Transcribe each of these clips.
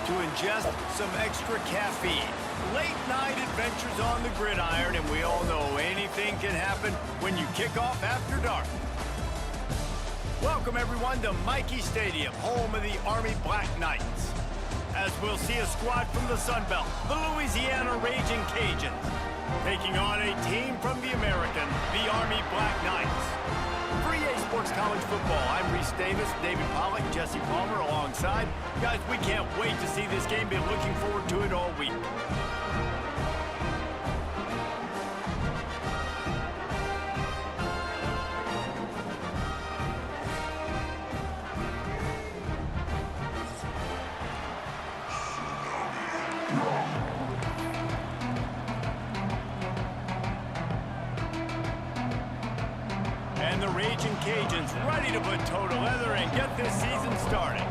to ingest some extra caffeine. Late night adventures on the gridiron, and we all know anything can happen when you kick off after dark. Welcome everyone to Michie Stadium, home of the Army Black Knights. As we'll see a squad from the Sun Belt, the Louisiana Raging Cajuns, taking on a team from the American, the Army Black Knights. For EA Sports College Football, I'm Reese Davis, David Pollack, Jesse Palmer alongside. Guys, we can't wait to see this game. Been looking forward to it all week. And the Raging Cajuns ready to put toe to leather and get this season started.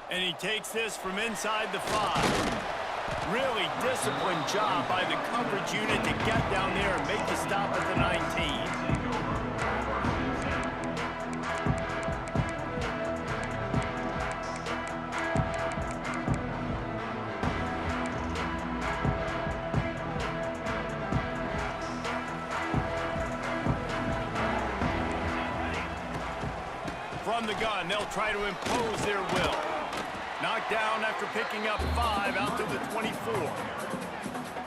And he takes this from inside the 5. Really disciplined job by the coverage unit to get down there and make the stop at the 19. From the gun, they'll try to impose their will. Knocked down after picking up 5 out to the 24.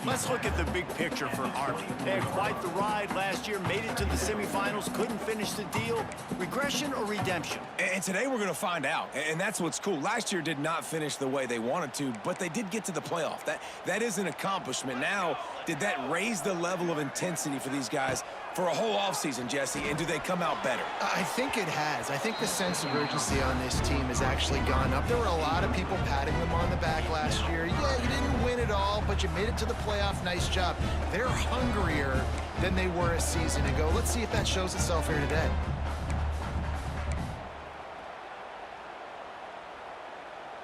Let's look at the big picture for Army. They had quite the ride last year, made it to the semifinals, couldn't finish the deal. Regression or redemption? And today we're going to find out, and that's what's cool. Last year did not finish the way they wanted to, but they did get to the playoff. That is an accomplishment. Now, did that raise the level of intensity for these guys for a whole offseason, Jesse, and do they come out better? I think it has. I think the sense of urgency on this team has actually gone up. There were a lot of people patting them on the back last year. Yeah, you didn't win it all, but you made it to the playoff. Nice job. They're hungrier than they were a season ago. Let's see if that shows itself here today.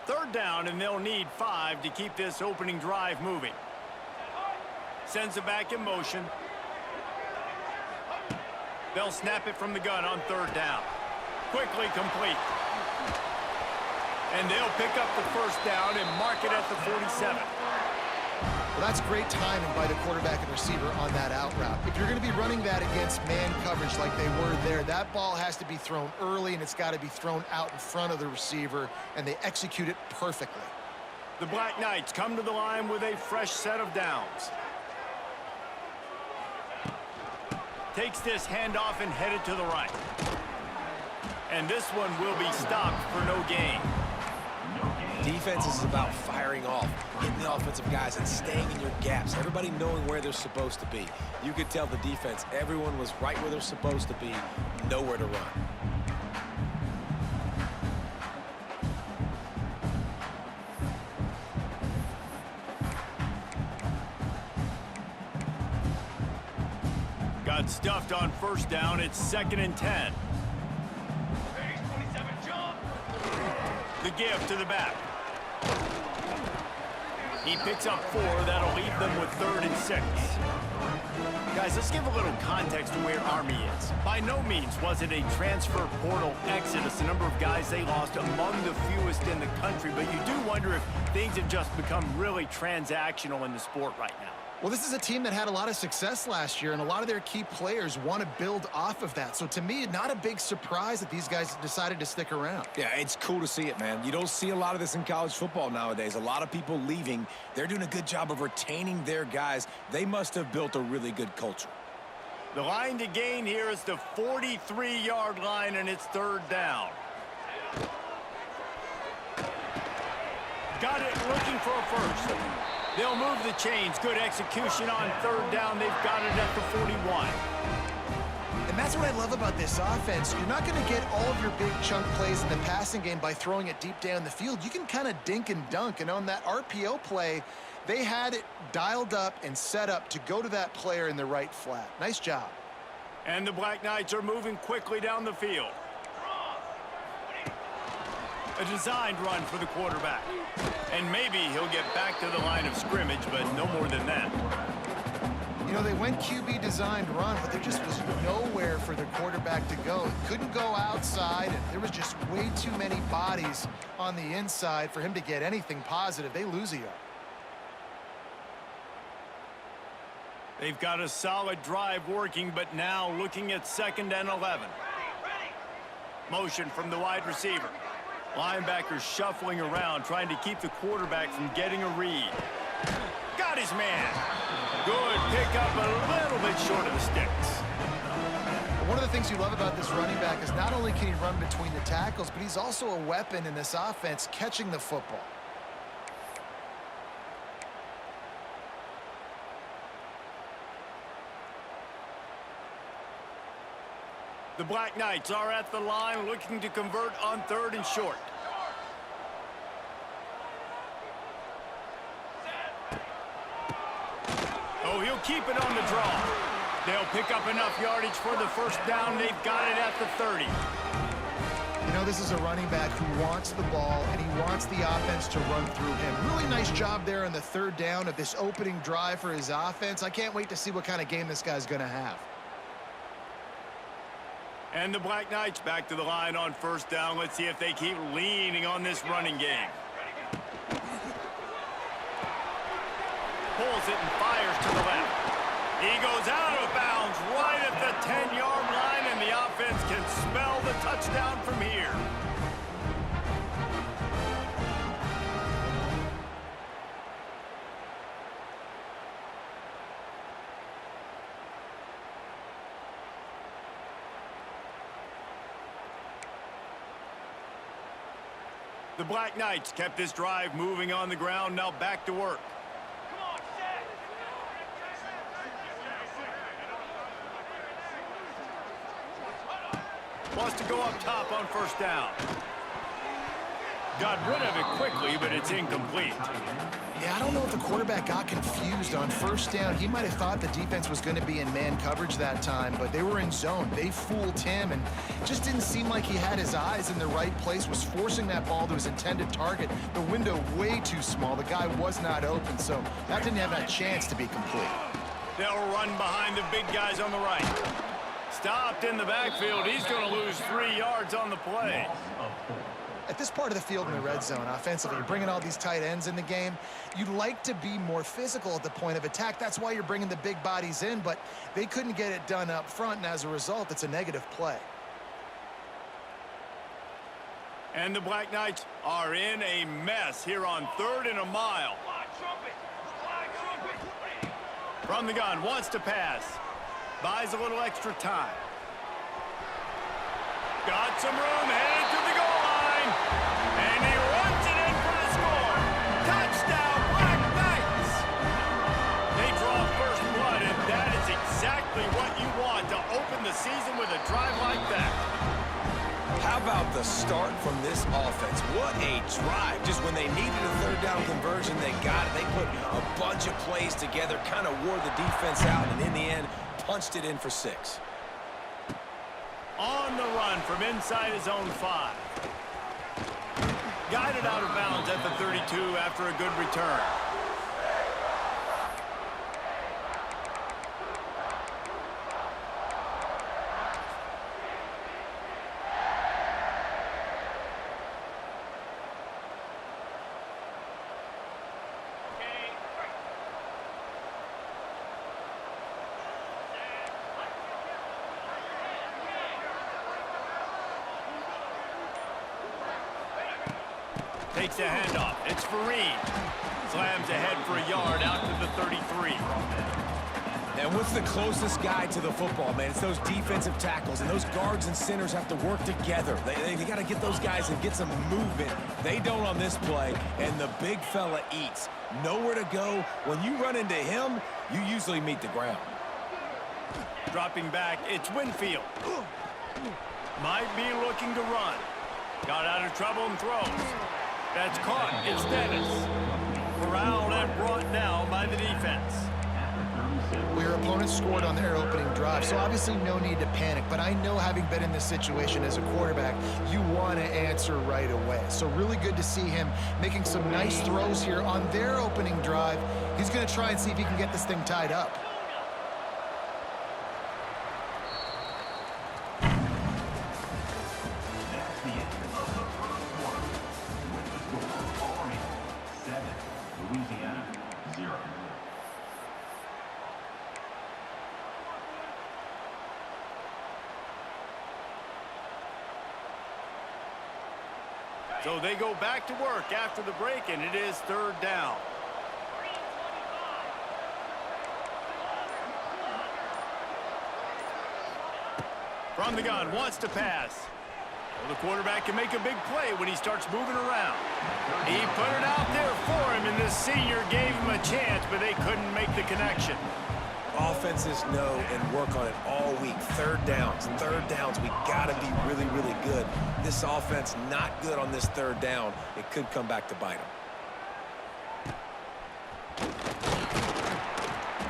Third down, and they'll need 5 to keep this opening drive moving. Sends it back in motion. They'll snap it from the gun on third down. Quickly complete. And they'll pick up the first down and mark it at the 47. Well, that's great timing by the quarterback and receiver on that out route. If you're going to be running that against man coverage like they were there, that ball has to be thrown early, and it's got to be thrown out in front of the receiver, and they execute it perfectly. The Black Knights come to the line with a fresh set of downs. Takes this handoff and headed to the right. And this one will be stopped for no gain. Defense is about firing off, hitting the offensive guys, and staying in your gaps. Everybody knowing where they're supposed to be. You could tell the defense, everyone was right where they're supposed to be, nowhere to run. Got stuffed on first down. It's 2nd and 10. The give to the back. He picks up 4. That'll leave them with 3rd and 6. Guys, let's give a little context to where Army is. By no means was it a transfer portal exodus. The number of guys they lost among the fewest in the country, but you do wonder if things have just become really transactional in the sport right now. Well, this is a team that had a lot of success last year, and a lot of their key players want to build off of that. So to me, not a big surprise that these guys decided to stick around. Yeah, it's cool to see it, man. You don't see a lot of this in college football nowadays. A lot of people leaving. They're doing a good job of retaining their guys. They must have built a really good culture. The line to gain here is the 43-yard line, and it's 3rd down. Got it looking for a first. They'll move the chains. Good execution on 3rd down. They've got it at the 41. And that's what I love about this offense. You're not going to get all of your big chunk plays in the passing game by throwing it deep down the field. You can kind of dink and dunk. And on that RPO play, they had it dialed up and set up to go to that player in the right flat. Nice job. And the Black Knights are moving quickly down the field. A designed run for the quarterback. And maybe he'll get back to the line of scrimmage, but no more than that. You know, they went QB designed run, but there just was nowhere for the quarterback to go. He couldn't go outside, and there was just way too many bodies on the inside for him to get anything positive. They lose a yard. They've got a solid drive working, but now looking at 2nd and 11. Motion from the wide receiver. Linebacker shuffling around, trying to keep the quarterback from getting a read. Got his man. Good pickup, a little bit short of the sticks. One of the things you love about this running back is not only can he run between the tackles, but he's also a weapon in this offense catching the football. The Black Knights are at the line looking to convert on 3rd and short. Oh, he'll keep it on the draw. They'll pick up enough yardage for the 1st down. They've got it at the 30. You know, this is a running back who wants the ball, and he wants the offense to run through him. Really nice job there on the 3rd down of this opening drive for his offense. I can't wait to see what kind of game this guy's going to have. And the Black Knights back to the line on 1st down. Let's see if they keep leaning on this running game. Pulls it and fires to the left. He goes out of bounds right at the 10-yard line, and the offense can smell the touchdown from here. The Black Knights kept this drive moving on the ground, now back to work. Wants to go up top on 1st down. Got rid of it quickly, but it's incomplete. Yeah, I don't know if the quarterback got confused on 1st down. He might have thought the defense was going to be in man coverage that time, but they were in zone. They fooled him, and just didn't seem like he had his eyes in the right place, was forcing that ball to his intended target. The window way too small. The guy was not open, so that didn't have that chance to be complete. They'll run behind the big guys on the right. Stopped in the backfield. He's going to lose 3 yards on the play. At this part of the field in the red zone, offensively, you're bringing all these tight ends in the game. You'd like to be more physical at the point of attack. That's why you're bringing the big bodies in, but they couldn't get it done up front, and as a result, it's a negative play. And the Black Knights are in a mess here on 3rd and a mile. From the gun, wants to pass. Buys a little extra time. Got some room, headed to the goal line. And he runs it in for the score. Touchdown, Black Knights! They draw 1st blood, and that is exactly what you want to open the season with a drive like that. How about the start from this offense? What a drive. Just when they needed a 3rd down conversion, they got it. They put a bunch of plays together, kind of wore the defense out, and in the end, punched it in for 6. On the run from inside his own 5. Guided out of bounds at the 32 after a good return. Takes a handoff. It's Fareed. Slams ahead for a yard out to the 33. And what's the closest guy to the football, man? It's those defensive tackles, and those guards and centers have to work together. They got to get those guys and get some movement. They don't on this play, and the big fella eats. Nowhere to go. When you run into him, you usually meet the ground. Dropping back, it's Winfield. Might be looking to run. Got out of trouble and throws. That's caught. It's Dennis. Corralled and brought down by the defense. Well, your opponent scored on their opening drive, so obviously no need to panic. But I know, having been in this situation as a quarterback, you want to answer right away. So really good to see him making some nice throws here on their opening drive. He's going to try and see if he can get this thing tied up. So they go back to work after the break, and it is third down. From the gun, wants to pass. Well, the quarterback can make a big play when he starts moving around. He put it out there for him, and the senior gave him a chance, but they couldn't make the connection. Offenses know and work on it all week. Third downs. We got to be really, really good. This offense not good on this third down. It could come back to bite them.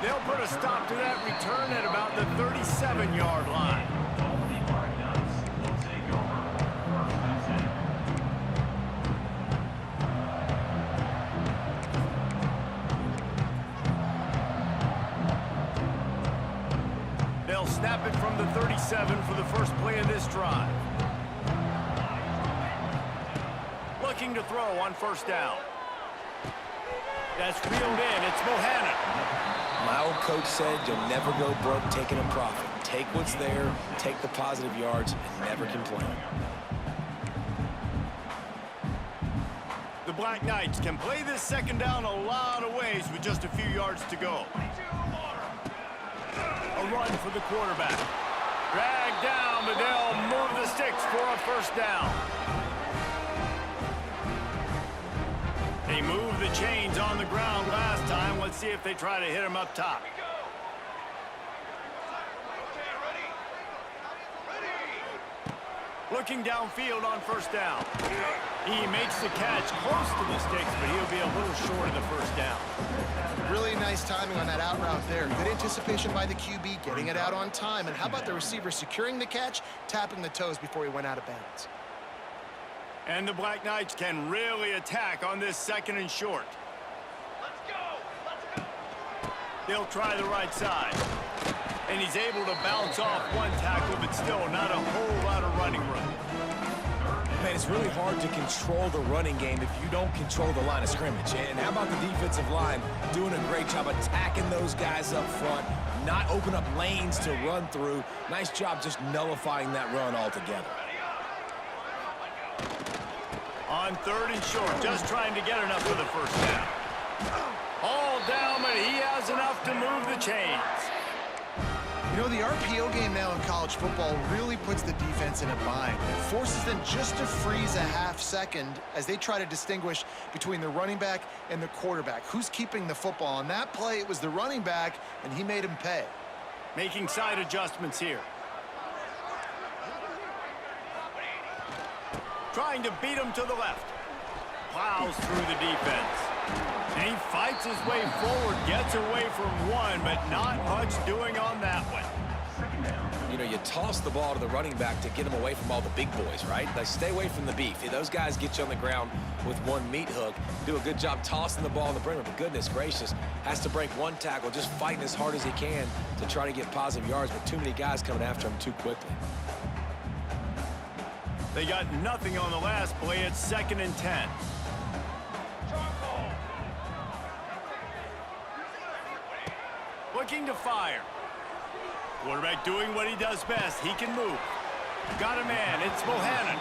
They'll put a stop to that return at about the 37-yard line. They'll snap it from the 37 for the first play of this drive. Looking to throw on first down. That's reeled in. It's Bohannon. My old coach said you'll never go broke taking a profit. Take what's there, take the positive yards, and never complain. The Black Knights can play this second down a lot of ways with just a few yards to go. A run for the quarterback. Dragged down, but they'll move the sticks for a first down. They moved the chains on the ground last time. Let's see if they try to hit him up top. Looking downfield on first down. He makes the catch close to the sticks, but he'll be a little short of the first down. Really nice timing on that out route there. Good anticipation by the QB, getting it out on time. And how about the receiver securing the catch, tapping the toes before he went out of bounds? And the Black Knights can really attack on this second and short. Let's go! They'll try the right side. And he's able to bounce off one tackle, but still not a whole lot of running room. Man, it's really hard to control the running game if you don't control the line of scrimmage. And how about the defensive line doing a great job attacking those guys up front, not open up lanes to run through. Nice job just nullifying that run altogether. On third and short, just trying to get enough for the first down. All down, but he has enough to move the chains. You know, the RPO game now in college football really puts the defense in a bind. It forces them just to freeze a half second as they try to distinguish between the running back and the quarterback. Who's keeping the football? On that play, it was the running back, and he made him pay. Making side adjustments here. Trying to beat him to the left. Plows through the defense. And he fights his way forward, gets away from one, but not much doing on that one. You know, you toss the ball to the running back to get him away from all the big boys, right? Like, stay away from the beef. Those guys get you on the ground with one meat hook. Do a good job tossing the ball in the perimeter, but goodness gracious, has to break one tackle, just fighting as hard as he can to try to get positive yards, but too many guys coming after him too quickly. They got nothing on the last play. It's 2nd and 10. Looking to fire. Quarterback doing what he does best. He can move. Got a man. It's Bohannon.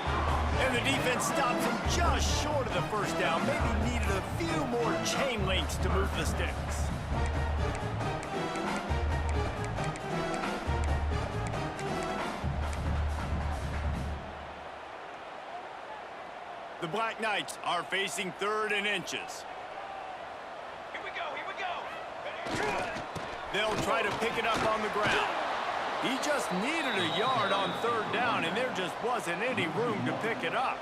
And the defense stops him just short of the first down. Maybe needed a few more chain links to move the sticks. The Black Knights are facing 3rd and inches. Here we go. They'll try to pick it up on the ground. He just needed a yard on 3rd down, and there just wasn't any room to pick it up.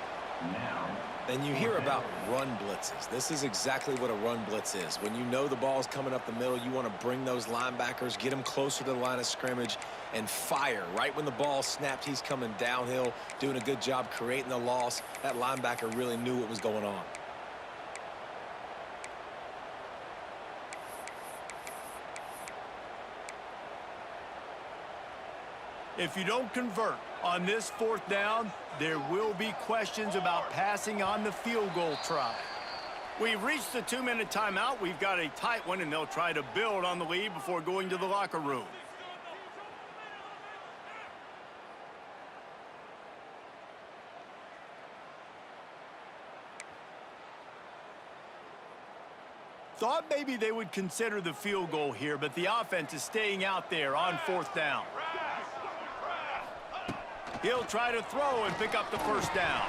And you hear about run blitzes. This is exactly what a run blitz is. When you know the ball's coming up the middle, you want to bring those linebackers, get them closer to the line of scrimmage, and fire. Right when the ball snapped, he's coming downhill, doing a good job creating the loss. That linebacker really knew what was going on. If you don't convert on this 4th down, there will be questions about passing on the field goal try. We've reached the 2-minute timeout. We've got a tight one, and they'll try to build on the lead before going to the locker room. Thought maybe they would consider the field goal here, but the offense is staying out there on 4th down. He'll try to throw and pick up the first down.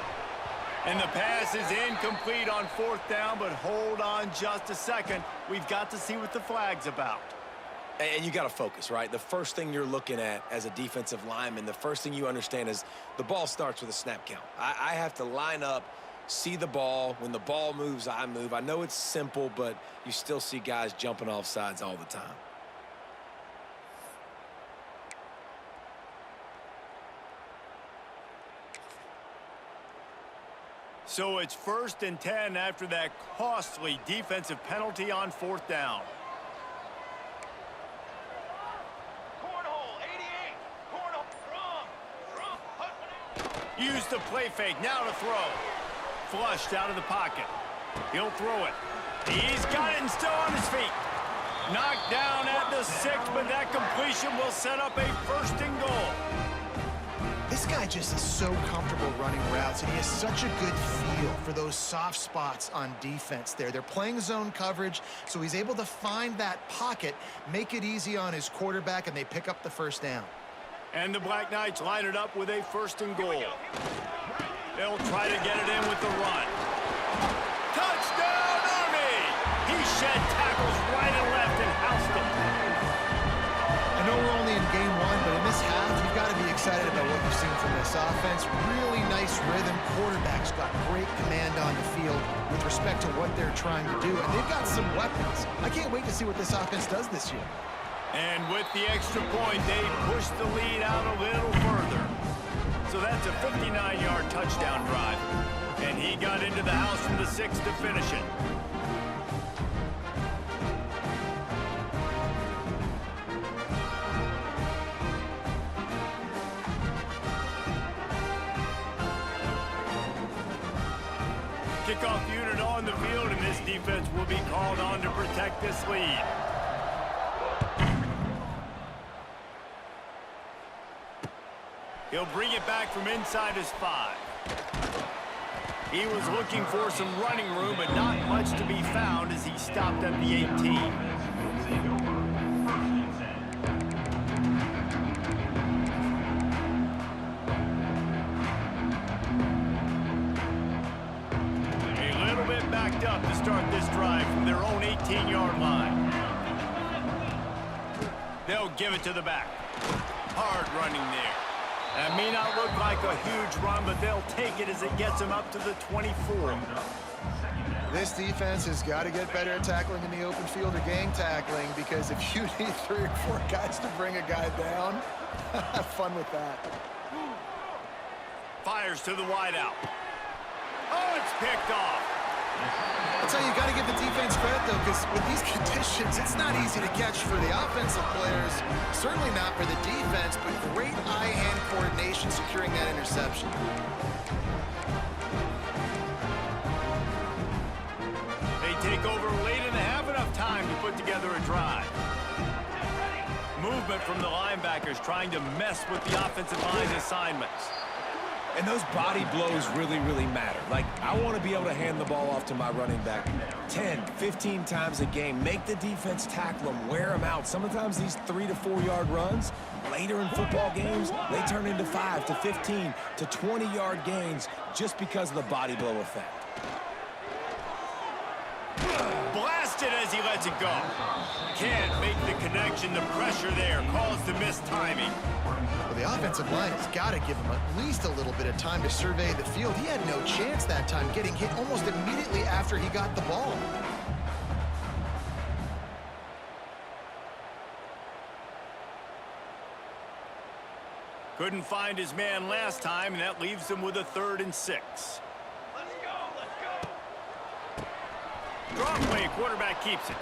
And the pass is incomplete on 4th down, but hold on just a second. We've got to see what the flag's about. And you got to focus, right? The first thing you're looking at as a defensive lineman, the first thing you understand is the ball starts with a snap count. I have to line up, see the ball. When the ball moves, I move. I know it's simple, but you still see guys jumping off sides all the time. So it's 1st and 10 after that costly defensive penalty on 4th down. Use the play fake, now to throw. Flushed out of the pocket. He'll throw it. He's got it and still on his feet. Knocked down at the 6, but that completion will set up a 1st and goal. This guy just is so comfortable running routes, and he has such a good feel for those soft spots on defense there. They're playing zone coverage, so he's able to find that pocket, make it easy on his quarterback, and they pick up the first down. And the Black Knights line it up with a 1st and goal. They'll try to get it in with the run. Touchdown, Army! He shed tackles right and left and housed them. I know we're only in game 1, but in this half, you've got to be excited about what you've seen from this offense. Really nice rhythm. Quarterback's got great command on the field with respect to what they're trying to do, and they've got some weapons. I can't wait to see what this offense does this year. And with the extra point, they push the lead out a little further. So that's a 59-yard touchdown drive. And he got into the house from the 6 to finish it. Kickoff unit on the field, and this defense will be called on to protect this lead. He'll bring it back from inside his 5. He was looking for some running room, but not much to be found as he stopped at the 18. A little bit backed up to start this drive from their own 18-yard line. They'll give it to the back. Hard running there. That may not look like a huge run, but they'll take it as it gets them up to the 24. This defense has got to get better at tackling in the open field or gang tackling, because if you need 3 or 4 guys to bring a guy down, have fun with that. Fires to the wideout. Oh, it's picked off. That's how you got to give the defense credit, though, because with these conditions, it's not easy to catch for the offensive players. Certainly not for the defense, but great eye-hand coordination securing that interception. They take over late in the half, enough time to put together a drive. Movement from the linebackers trying to mess with the offensive line assignments. And those body blows really, really matter. Like, I want to be able to hand the ball off to my running back 10, 15 times a game. Make the defense tackle them, wear them out. Sometimes these 3 to 4 yard runs, later in football games, they turn into 5 to 15 to 20-yard gains just because of the body blow effect. Blasted as he lets it go. Can't make the connection. The pressure there caused the missed timing. Well, the offensive line has got to give him at least a little bit of time to survey the field. He had no chance that time, getting hit almost immediately after he got the ball. Couldn't find his man last time, and that leaves him with a 3rd and 6. Draw play, quarterback keeps it.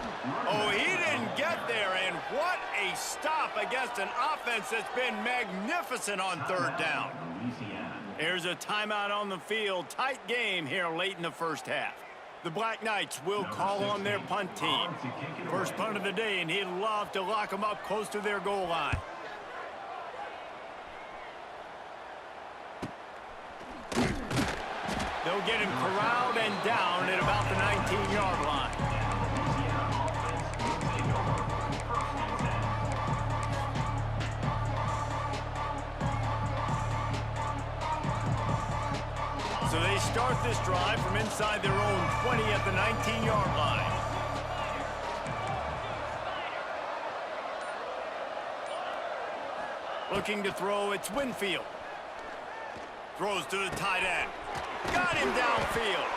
Oh, he didn't get there, and what a stop against an offense that's been magnificent on 3rd down. There's a timeout on the field. Tight game here late in the first half. The Black Knights will call on their punt team. First punt of the day, and he'd love to lock them up close to their goal line. They'll get him corralled and down at about the 19-yard line. So they start this drive from inside their own 20 at the 19-yard line. Looking to throw, it's Winfield. Throws to the tight end. Got him downfield.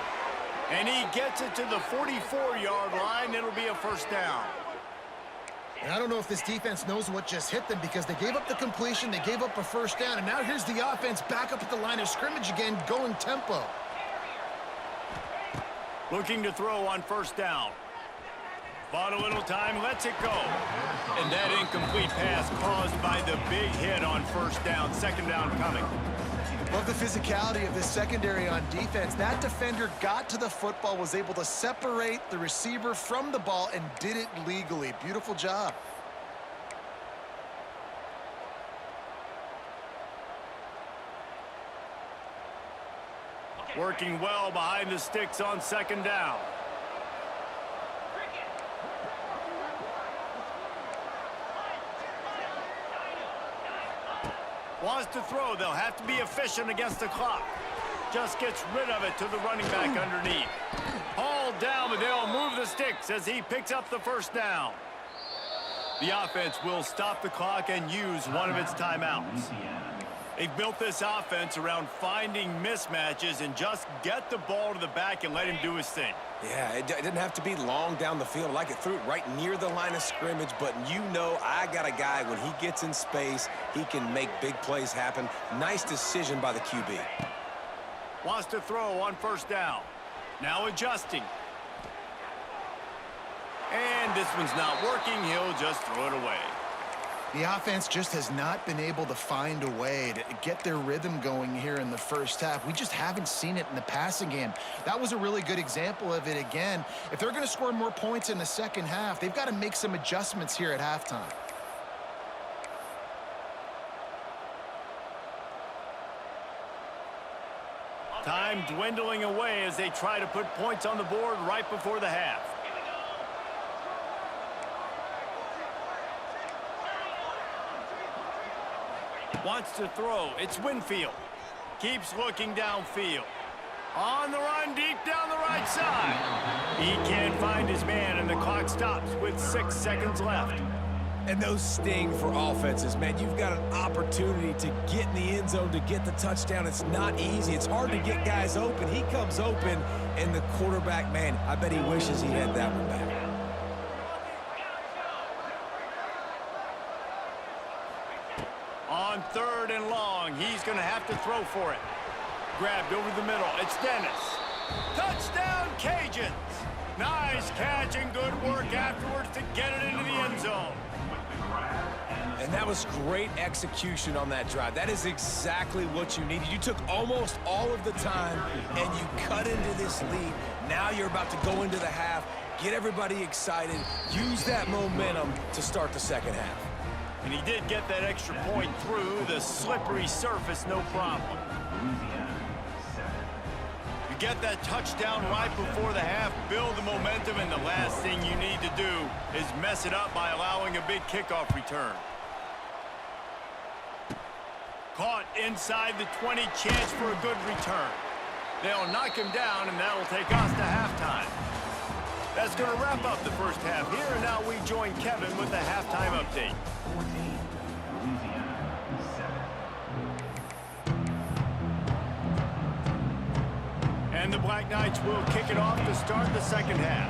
And he gets it to the 44-yard line. It'll be a first down. And I don't know if this defense knows what just hit them because they gave up the completion, they gave up a first down, and now here's the offense back up at the line of scrimmage again, going tempo. Looking to throw on first down. Bought a little time, lets it go. And that incomplete pass caused by the big hit on first down. Second down coming. Love the physicality of this secondary on defense. That defender got to the football, was able to separate the receiver from the ball, and did it legally. Beautiful job. Working well behind the sticks on second down. Wants to throw. They'll have to be efficient against the clock. Just gets rid of it to the running back underneath. Hauled down, but they'll move the sticks as he picks up the first down. The offense will stop the clock and use one of its timeouts. They've built this offense around finding mismatches and just get the ball to the back and let him do his thing. Yeah, it didn't have to be long down the field. Like it threw it right near the line of scrimmage, but you know I got a guy, when he gets in space, he can make big plays happen. Nice decision by the QB. Wants to throw on first down. Now adjusting. And this one's not working. He'll just throw it away. The offense just has not been able to find a way to get their rhythm going here in the first half. We just haven't seen it in the passing game. That was a really good example of it again. If they're going to score more points in the second half, they've got to make some adjustments here at halftime. Time dwindling away as they try to put points on the board right before the half. Wants to throw. It's Winfield. Keeps looking downfield. On the run, deep down the right side. He can't find his man, and the clock stops with 6 seconds left. And those sting for offenses, man. You've got an opportunity to get in the end zone, to get the touchdown. It's not easy. It's hard to get guys open. He comes open, and the quarterback, man, I bet he wishes he had that one back. On third and long, he's going to have to throw for it. Grabbed over the middle. It's Dennis. Touchdown, Cajuns. Nice catch and good work afterwards to get it into the end zone. And that was great execution on that drive. That is exactly what you needed. You took almost all of the time, and you cut into this lead. Now you're about to go into the half, get everybody excited, use that momentum to start the second half. And he did get that extra point through the slippery surface, no problem. You get that touchdown right before the half, build the momentum, and the last thing you need to do is mess it up by allowing a big kickoff return. Caught inside the 20, chance for a good return. They'll knock him down, and that'll take us to halftime. That's going to wrap up the first half here, and now we join Kevin with the halftime update. 14, Louisiana 7. And the Black Knights will kick it off to start the second half.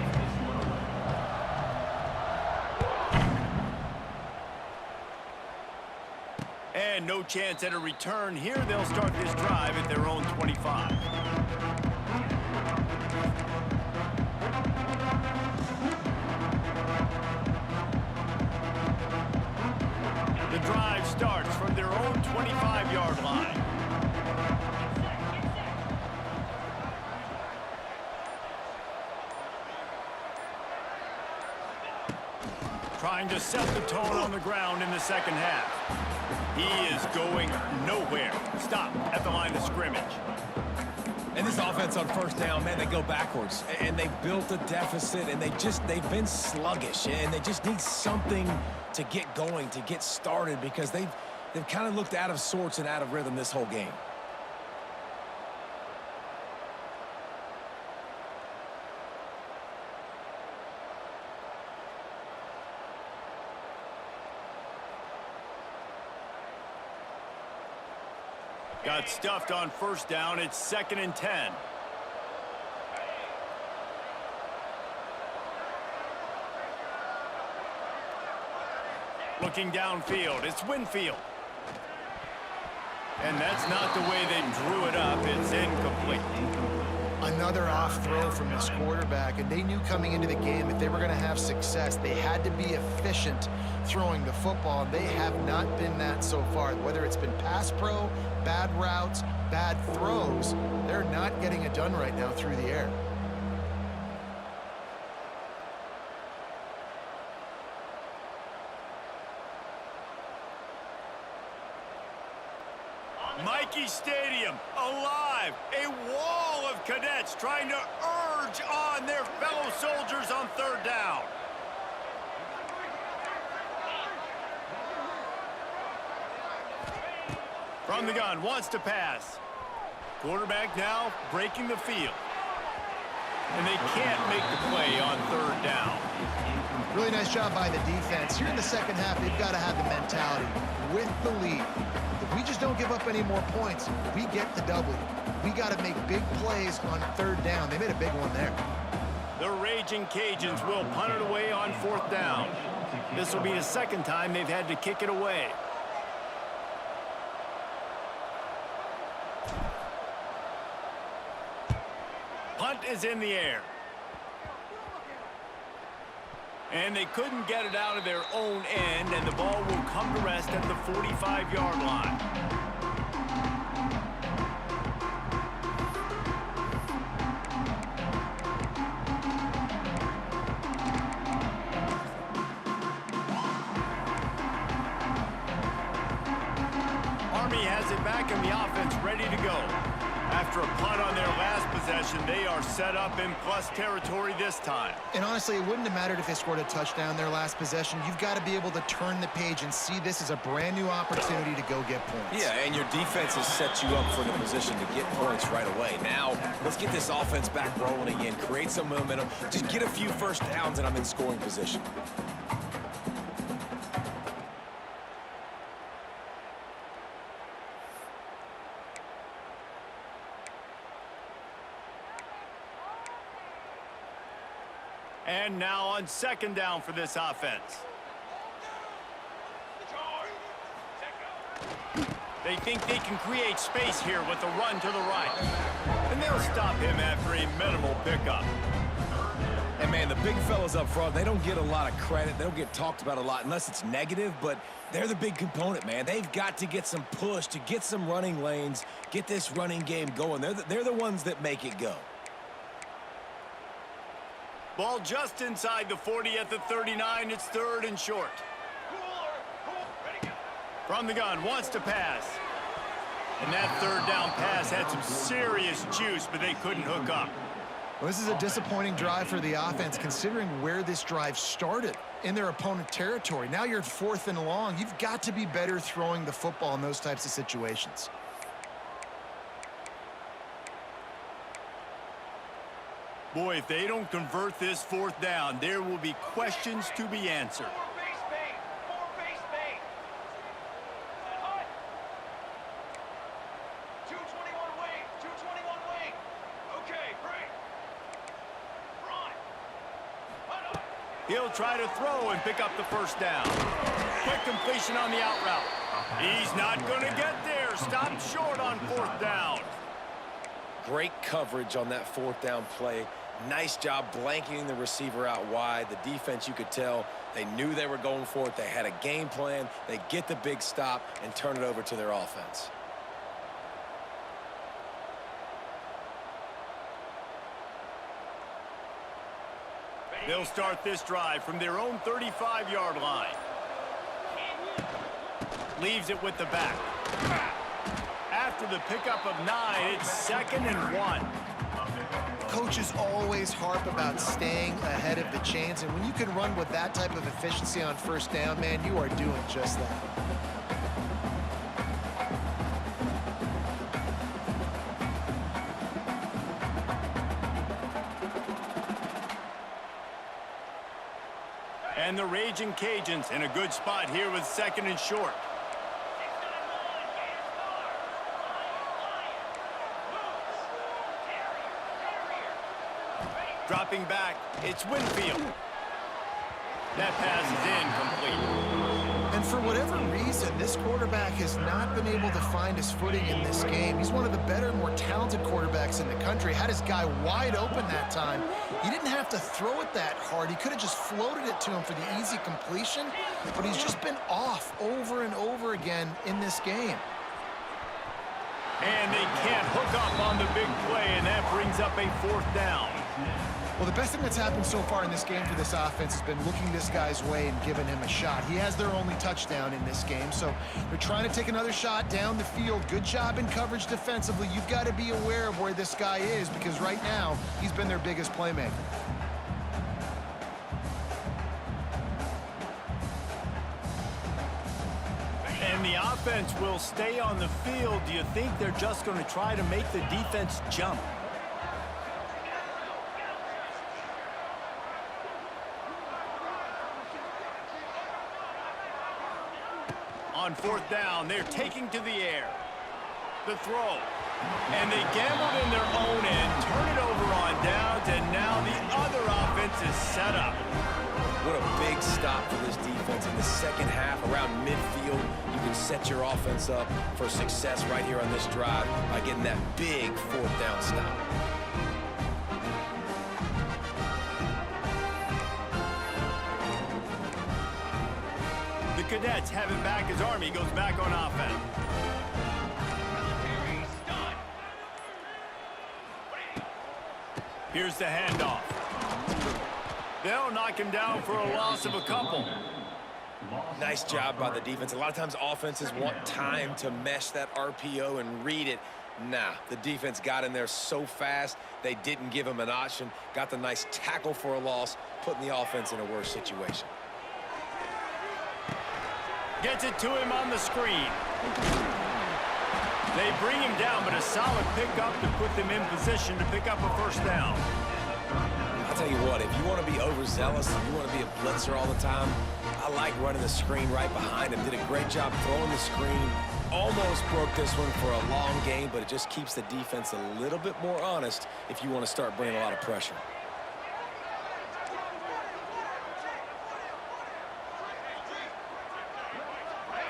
And no chance at a return here. They'll start this drive at their own 25. The drive starts from their own 25-yard line. Trying to set the tone on the ground in the second half. He is going nowhere. Stop at the line of scrimmage. And this offense on first down, man, they go backwards. And they built a deficit, and they've been sluggish. And they just need something to get going, to get started, because they've kind of looked out of sorts and out of rhythm this whole game. Got stuffed on first down. It's 2nd and 10. Looking downfield, it's Winfield. And that's not the way they drew it up. It's incomplete. Another off throw from this quarterback, and they knew coming into the game if they were going to have success, they had to be efficient throwing the football. They have not been that so far. Whether it's been pass pro, bad routes, bad throws, they're not getting it done right now through the air. Mikey Stadium, alive. A wall of cadets trying to urge on their fellow soldiers on 3rd down. From the gun, wants to pass. Quarterback now breaking the field. And they can't make the play on 3rd down. Really nice job by the defense. Here in the second half, they've got to have the mentality with the lead. If we just don't give up any more points, we get the W. We got to make big plays on 3rd down. They made a big one there. The Raging Cajuns will punt it away on 4th down. This will be the 2nd time they've had to kick it away. Punt is in the air. And they couldn't get it out of their own end, and the ball will come to rest at the 45-yard line. Army has it back and the offense ready to go. After a punt on their last possession, they are set up in plus territory this time. And honestly, it wouldn't have mattered if they scored a touchdown their last possession. You've got to be able to turn the page and see this as a brand new opportunity to go get points. Yeah, and your defense has set you up for the position to get points right away. Now, let's get this offense back rolling again, create some momentum, just get a few first downs, and I'm in scoring position. And now on 2nd down for this offense. They think they can create space here with a run to the right. And they'll stop him after a minimal pickup. And, man, the big fellas up front, they don't get a lot of credit. They don't get talked about a lot unless it's negative, but they're the big component, man. They've got to get some push, to get some running lanes, get this running game going. They're the ones that make it go. Ball just inside the 40 at the 39. It's 3rd and short. From the gun, wants to pass. And that 3rd down pass had some serious juice, but they couldn't hook up. Well, this is a disappointing drive for the offense, considering where this drive started in their opponent territory. Now you're at 4th and long. You've got to be better throwing the football in those types of situations. Boy, if they don't convert this 4th down, there will be questions to be answered. He'll try to throw and pick up the 1st down. Quick completion on the out route. He's not going to get there. Stopped short on 4th down. Great coverage on that 4th down play. Nice job blanketing the receiver out wide. The defense, you could tell, they knew they were going for it. They had a game plan. They get the big stop and turn it over to their offense. They'll start this drive from their own 35-yard line. Leaves it with the back. After the pickup of 9, it's 2nd and 1. Coaches always harp about staying ahead of the chains, and when you can run with that type of efficiency on 1st down, man, you are doing just that. And the Raging Cajuns in a good spot here with 2nd and short. Dropping back, it's Winfield. That pass is incomplete. And for whatever reason, this quarterback has not been able to find his footing in this game. He's one of the better, more talented quarterbacks in the country. Had his guy wide open that time. He didn't have to throw it that hard. He could have just floated it to him for the easy completion, but he's just been off over and over again in this game. And they can't hook up on the big play, and that brings up a 4th down. Well, the best thing that's happened so far in this game for this offense has been looking this guy's way and giving him a shot. He has their only touchdown in this game, so they're trying to take another shot down the field. Good job in coverage defensively. You've got to be aware of where this guy is because right now he's been their biggest playmaker. And the offense will stay on the field. Do you think they're just going to try to make the defense jump? On 4th down, they're taking to the air. The throw. And they gambled in their own end, turn it over on downs, and now the other offense is set up. What a big stop for this defense in the second half around midfield. You can set your offense up for success right here on this drive by getting that big 4th down stop. The Cadets have it back as Army goes back on offense. Here's the handoff. They'll knock him down for a loss of a couple. Nice job by the defense. A lot of times offenses want time to mesh that RPO and read it. Nah, the defense got in there so fast, they didn't give him an option. Got the nice tackle for a loss, putting the offense in a worse situation. Gets it to him on the screen. They bring him down, but a solid pickup to put them in position to pick up a 1st down. I'll tell you what, if you want to be overzealous and you want to be a blitzer all the time, I like running the screen right behind him. Did a great job throwing the screen. Almost broke this one for a long game, but it just keeps the defense a little bit more honest if you want to start bringing a lot of pressure.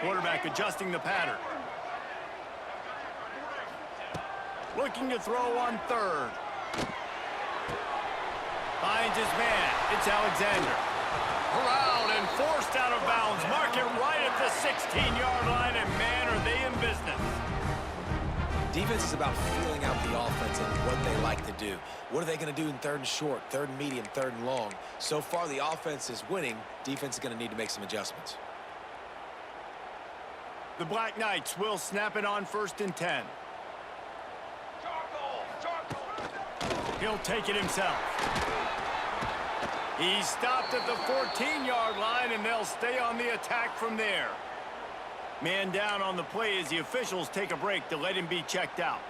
Quarterback adjusting the pattern. Looking to throw on 3rd. Finds his man. It's Alexander. Corralled and forced out of bounds. Mark it right at the 16-yard line, and man, are they in business. Defense is about feeling out the offense and what they like to do. What are they going to do in 3rd and short, 3rd and medium, 3rd and long? So far, the offense is winning. Defense is going to need to make some adjustments. The Black Knights will snap it on 1st and 10. He'll take it himself. He's stopped at the 14-yard line, and they'll stay on the attack from there. Man down on the play as the officials take a break to let him be checked out.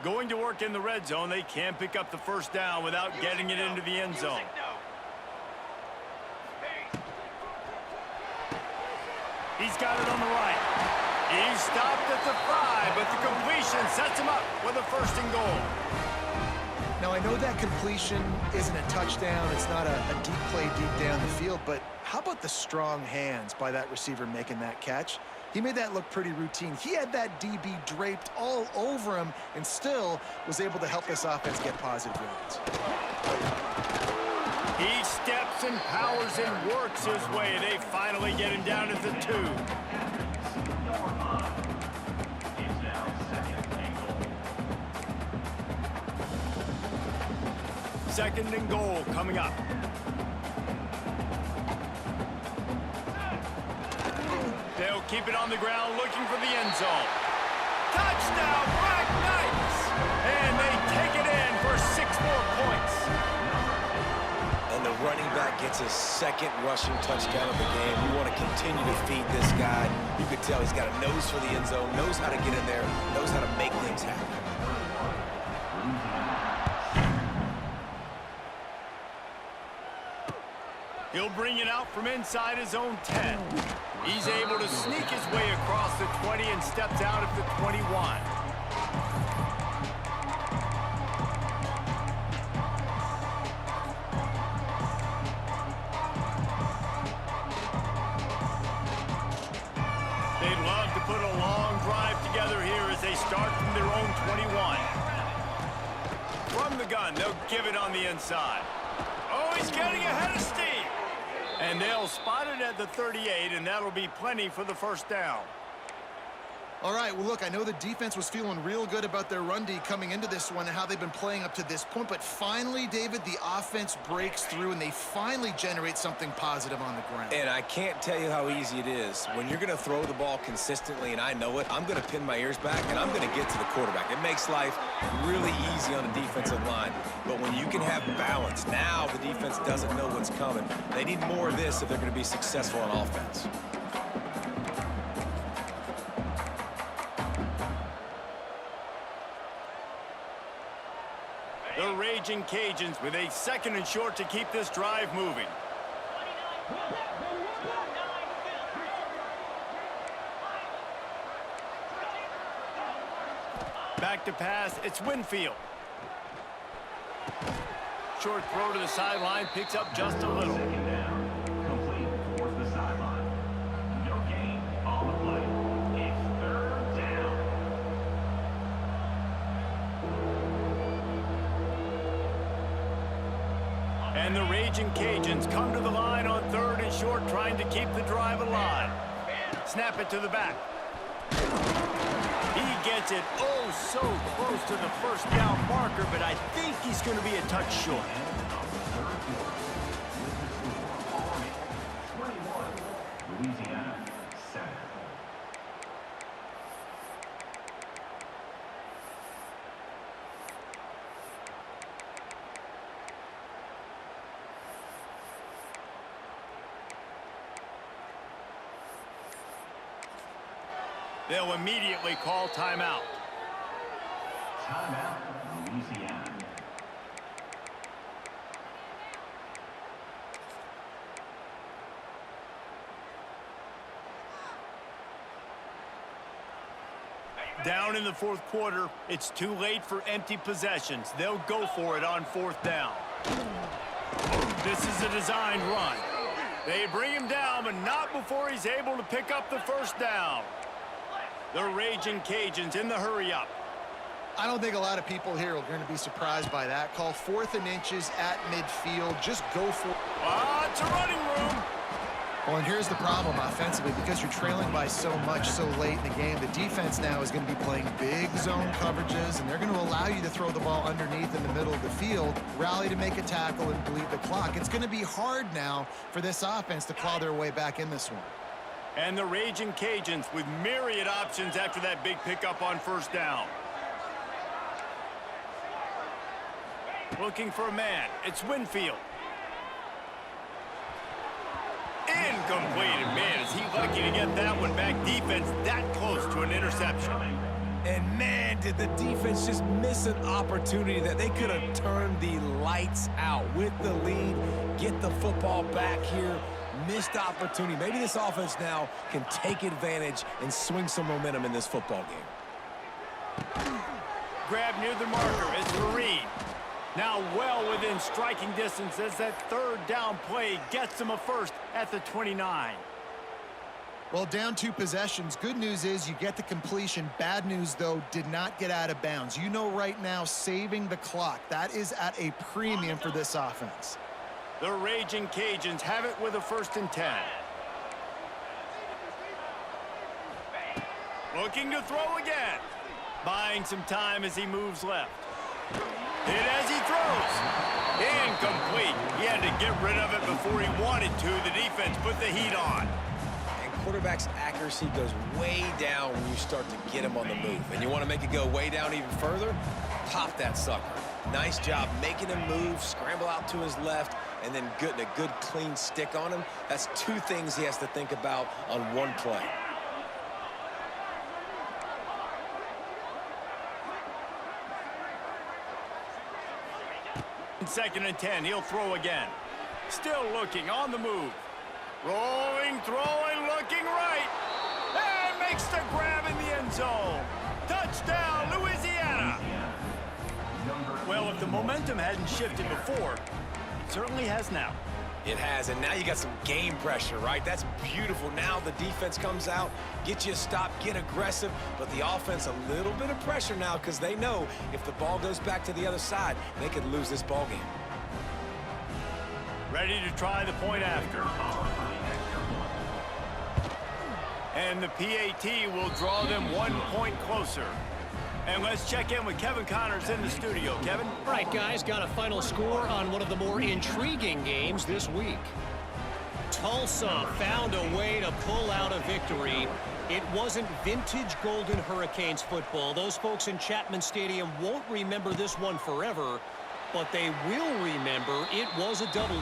Going to work in the red zone, they can't pick up the 1st down without getting it into the end zone. He's got it on the right. He's stopped at the 5, but the completion sets him up with a 1st and goal. Now, I know that completion isn't a touchdown. It's not a deep play deep down the field, but how about the strong hands by that receiver making that catch? He made that look pretty routine. He had that DB draped all over him and still was able to help this offense get positive yards. He steps and powers and works his way. They finally get him down at the 2. Second and goal coming up. They'll keep it on the ground looking for the end zone. Touchdown, Black Knights! And they take it in for 6 more points. And the running back gets his 2nd rushing touchdown of the game. You want to continue to feed this guy. You can tell he's got a nose for the end zone, knows how to get in there, knows how to make things happen. He'll bring it out from inside his own 10. He's able to sneak his way across the 20 and steps out at the 21. 21. From the gun, they'll give it on the inside. Oh, he's getting ahead of steam. And they'll spot it at the 38, and that'll be plenty for the first down. All right, well, look, I know the defense was feeling real good about their run D coming into this one and how they've been playing up to this point, but finally, David, the offense breaks through and they finally generate something positive on the ground. And I can't tell you how easy it is. When you're going to throw the ball consistently, and I know it, I'm going to pin my ears back, and I'm going to get to the quarterback. It makes life really easy on the defensive line. But when you can have balance, now the defense doesn't know what's coming. They need more of this if they're going to be successful on offense. The Raging Cajuns with a 2nd and short to keep this drive moving. Back to pass, it's Winfield. Short throw to the sideline, picks up just a little. 2nd down. Complete towards the sideline. No gain on the play. It's 3rd down. And the Raging Cajuns come to the line on 3rd and short, trying to keep the drive alive. Snap it to the back. He gets it oh so close to the first down marker, but I think he's going to be a touch short. 21, Louisiana, 7. They'll immediately call timeout. Timeout, Louisiana. Down in the 4th quarter, it's too late for empty possessions. They'll go for it on 4th down. This is a designed run. They bring him down, but not before he's able to pick up the first down. The Raging Cajuns in the hurry-up. I don't think a lot of people here are going to be surprised by that call. 4th and inches at midfield. Just go for it. It's a running room. Well, and here's the problem offensively. Because you're trailing by so much so late in the game, the defense now is going to be playing big zone coverages, and they're going to allow you to throw the ball underneath in the middle of the field, rally to make a tackle, and bleed the clock. It's going to be hard now for this offense to claw their way back in this one. And the Raging Cajuns with myriad options after that big pickup on 1st down. Looking for a man. It's Winfield. Incomplete. And man, is he lucky to get that one back. Defense that close to an interception. And man, did the defense just miss an opportunity that they could have turned the lights out with the lead, get the football back here. Missed opportunity. Maybe this offense now can take advantage and swing some momentum in this football game. Grab near the marker. It's Fareed. Now well within striking distance as that 3rd down play gets them a first at the 29. Well, down 2 possessions. Good news is you get the completion. Bad news, though, did not get out of bounds. You know right now, saving the clock. That is at a premium for this offense. The Raging Cajuns have it with a 1st and 10. Looking to throw again. Buying some time as he moves left. Hit as he throws. Incomplete. He had to get rid of it before he wanted to. The defense put the heat on. And quarterback's accuracy goes way down when you start to get him on the move. And you want to make it go way down even further? Pop that sucker. Nice job making him move, scramble out to his left, and then getting a good clean stick on him. That's 2 things he has to think about on 1 play. 2nd and 10. He'll throw again. Still looking on the move. Rolling, throwing, looking right. And makes the grab in the end zone. Touchdown, Louisiana. Well, if the momentum hadn't shifted before, it certainly has now. It has, and now you got some game pressure, right? That's beautiful. Now the defense comes out, get you a stop, get aggressive, but the offense a little bit of pressure now because they know if the ball goes back to the other side, they could lose this ball game. Ready to try the point after. And the PAT will draw them 1 point closer. And let's check in with Kevin Connors in the studio. Kevin? All right, guys, got a final score on one of the more intriguing games this week. Tulsa found a way to pull out a victory. It wasn't vintage Golden Hurricanes football. Those folks in Chapman Stadium won't remember this one forever, but they will remember it was a W.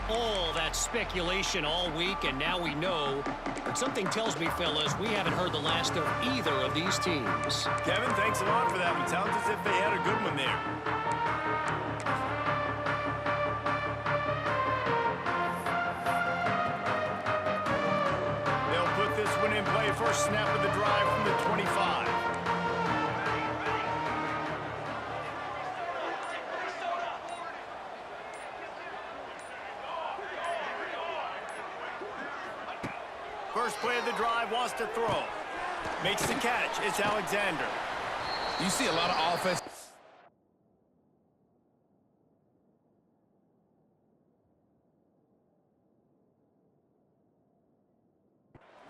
All that speculation all week, and now we know. But something tells me, fellas, we haven't heard the last of either of these teams. Kevin, thanks a lot for that. It sounds as if they had a good one there. They'll put this one in play. First snap of the drive from the 25. First play of the drive, wants to throw. Makes the catch. It's Alexander. You see a lot of offense.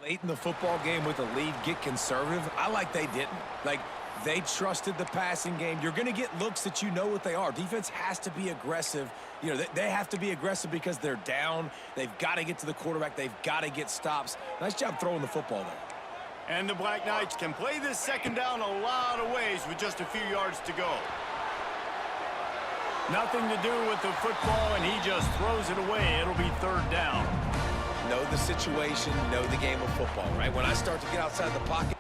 Late in the football game with a lead, get conservative. I like they didn't. Like, they trusted the passing game. You're going to get looks that you know what they are. Defense has to be aggressive. You know, they have to be aggressive because they're down. They've got to get to the quarterback. They've got to get stops. Nice job throwing the football there. And the Black Knights can play this second down a lot of ways with just a few yards to go. Nothing to do with the football, and he just throws it away. It'll be third down. Know the situation, know the game of football, right? When I start to get outside the pocket,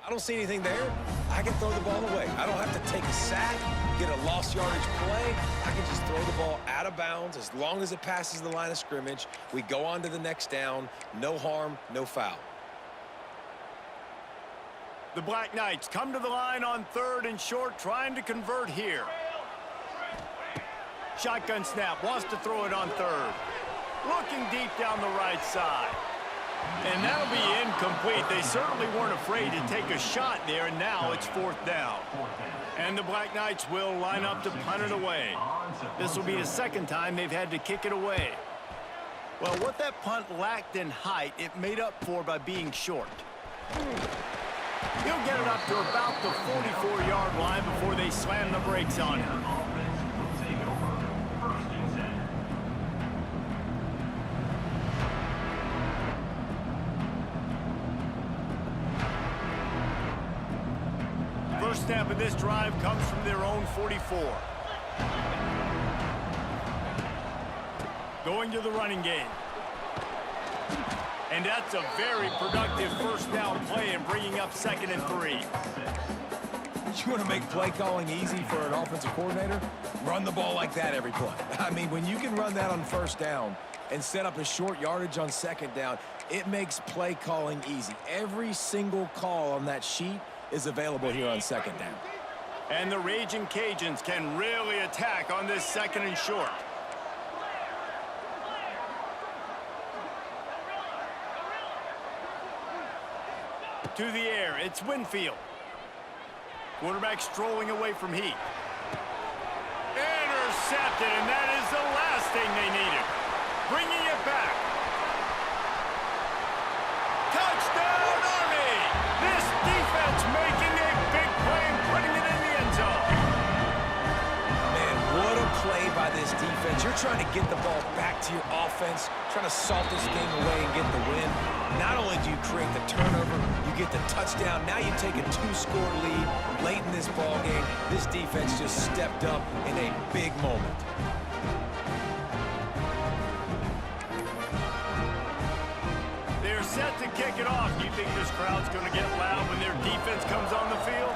I don't see anything there. I can throw the ball away. I don't have to take a sack, get a lost yardage play. I can just throw the ball out of bounds as long as it passes the line of scrimmage. We go on to the next down. No harm, no foul. The Black Knights come to the line on third and short, trying to convert here. Shotgun snap, wants to throw it on third. Looking deep down the right side. And that'll be incomplete. They certainly weren't afraid to take a shot there, and now it's fourth down. And the Black Knights will line up to punt it away. This will be the second time they've had to kick it away. Well, what that punt lacked in height, it made up for by being short. He'll get it up to about the 44-yard line before they slam the brakes on him. First snap of this drive comes from their own 44. Going to the running game. And that's a very productive first down play and bringing up 2nd and 3. You want to make play calling easy for an offensive coordinator? Run the ball like that every play. I mean, when you can run that on first down and set up a short yardage on second down, it makes play calling easy. Every single call on that sheet is available here on second down. And the Raging Cajuns can really attack on this 2nd and short. To the air, it's Winfield. Quarterback strolling away from Heath. Intercepted, and that is the last thing they needed. Bringing it back. Touchdown, Army! This defense making a big play and putting it in the end zone. Man, what a play by this defense. You're trying to get the ball back to your offense, trying to salt this game away and get the win. Not only do you create the turnover, you get the touchdown. Now you take a 2-score lead late in this ball game. This defense just stepped up in a big moment. They're set to kick it off. Do you think this crowd's going to get loud when their defense comes on the field?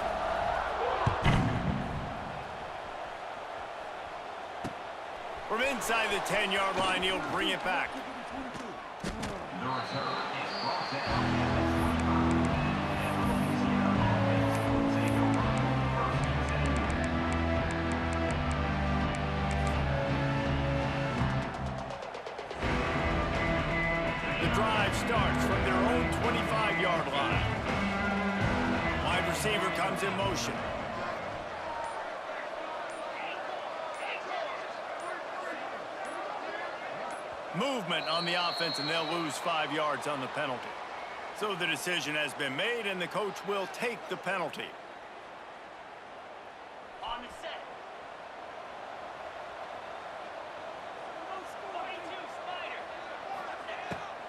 From inside the 10-yard line, he'll bring it back. The return is brought down. starts from their own 25-yard line. Wide receiver comes in motion. Movement on the offense, and they'll lose 5 yards on the penalty. So the decision has been made, and the coach will take the penalty. On the set.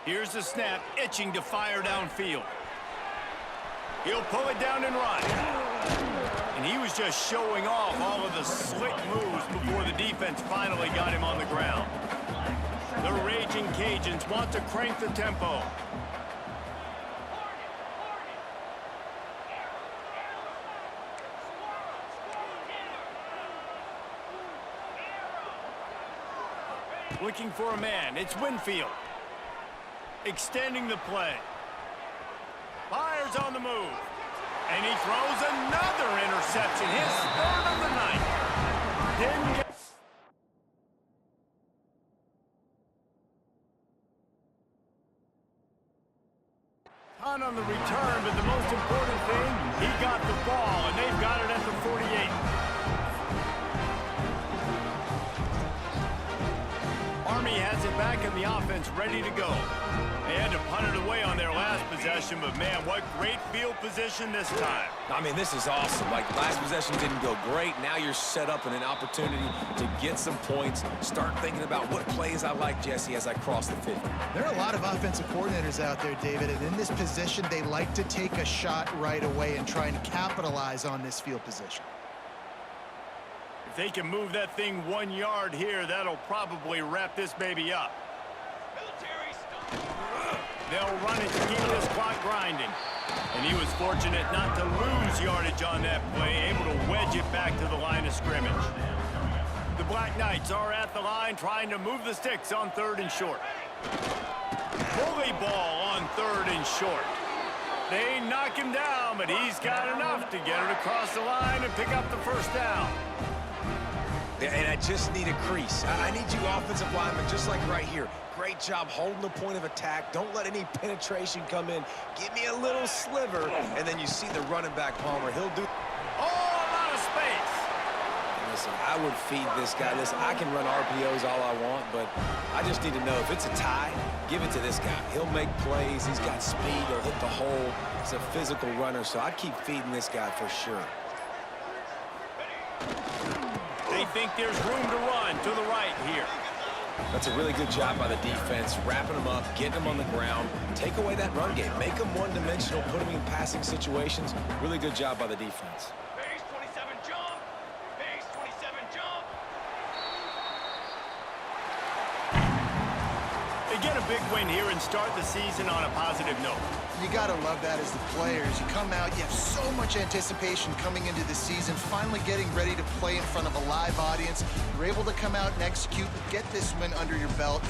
Here's the snap, itching to fire downfield. He'll pull it down and run. And he was just showing off all of the slick moves before the defense finally got him on the ground. The Raging Cajuns want to crank the tempo. Looking for a man, it's Winfield. Extending the play. Fires on the move. And he throws another interception. His third of the night. Didn't get... On the return, but the most important thing, he got the ball, and they've got it at the 48. Army has it back in the offense, ready to go. They had to punt it away on their last possession, but man, what great field position this time. I mean, this is awesome. Like, last possession didn't go great. Now you're set up in an opportunity to get some points. Start thinking about what plays I like, Jesse, as I cross the 50. There are a lot of offensive coordinators out there, David, and in this position, they like to take a shot right away and try and capitalize on this field position. If they can move that thing 1 yard here, that'll probably wrap this baby up. They'll run it to keep this clock grinding. And he was fortunate not to lose yardage on that play, able to wedge it back to the line of scrimmage. The Black Knights are at the line trying to move the sticks on 3rd and short. Bully ball on 3rd and short. They knock him down, but he's got enough to get it across the line and pick up the first down. And I just need a crease. I need you offensive linemen, just like right here. Great job holding the point of attack. Don't let any penetration come in. Give me a little sliver, and then you see the running back, Palmer. He'll do... Oh, a lot of space. Listen, I would feed this guy. Listen, I can run RPOs all I want, but I just need to know if it's a tie, give it to this guy. He'll make plays. He's got speed. He'll hit the hole. He's a physical runner, so I'd keep feeding this guy for sure. They think there's room to run to the right here. That's a really good job by the defense, wrapping them up, getting them on the ground. Take away that run game. Make them one-dimensional, put them in passing situations. Really good job by the defense. Base 27 jump. Base 27 jump. They get a big win here and start the season on a positive note. You got to love that as the players. You come out, you have so much anticipation coming into the season, finally getting ready to play in front of a live audience. You're able to come out and execute, get this win under your belt.